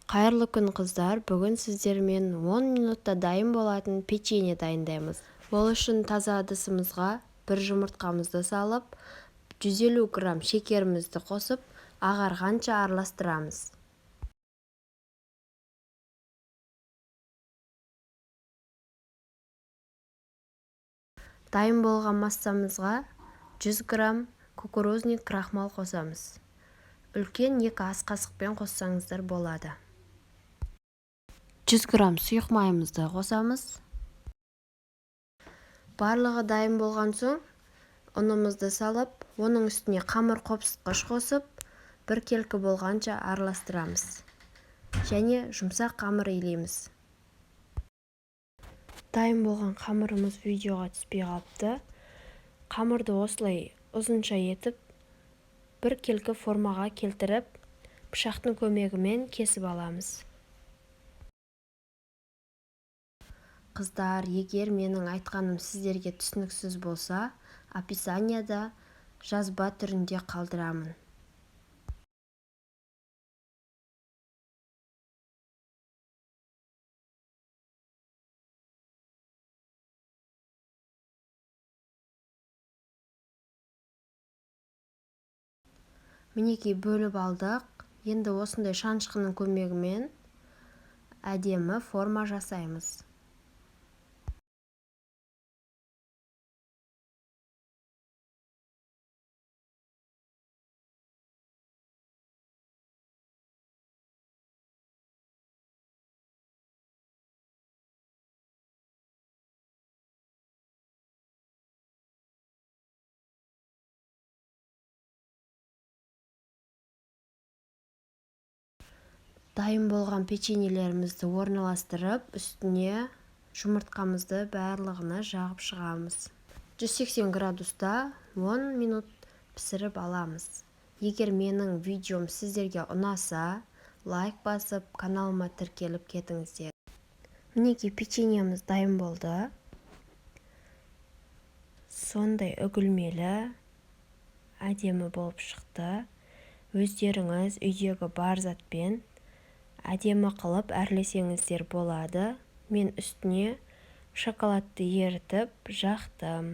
Қайырлы күн қыздар, бүгін сіздермен 10 минутта дайын болатын печенье дайындаймыз. Ол үшін таза ыдысымызға бір жұмыртқамызды салып, 150 грамм шекерімізді қосып, ағарғанша араластырамыз. Дайын болған массамызға 100 грамм кукурузник крахмал қосамыз. Үлкен 2 ас қасықпен қоссаңыздар болады. 100 грамм сұйық майымызды қосамыз. Барлығы дайын болған соң, ұнымызды салып, оның үстіне қамыр қопсытқыш қосып, бір келкі болғанша араластырамыз. Және жұмсақ қамыр илейміз. Дайын болған қамырымыз видеоға түспей қалыпты. Қамырды осылай ұзынша етіп, бір келкі формаға келтіріп, пышақтың көмегімен кесіп аламыз. Қыздар, егер менің айтқаным сіздерге түсініксіз болса, описанияда жазба түрінде қалдырамын. Мінекей бөліп алдық. Енді осындай шанышқының көмегімен әдемі форма жасаймыз. Дайын болған печеньелерімізді орналастырып, үстіне жұмыртқамызды барлығына жағып шығамыз. 180 градуста 10 минут пісіріп аламыз. Егер менің видеом сіздерге ұнаса, лайк басып, каналыма тіркеліп кетіңіздер. Мінекей печеньеміз дайын болды. Сондай үгілмелі, әдемі болып шықты. Өздеріңіз үйдегі бар затпен әдемі қылып әрлесеңіздер болады. Мен үстіне шоколадты ерітіп жақтым.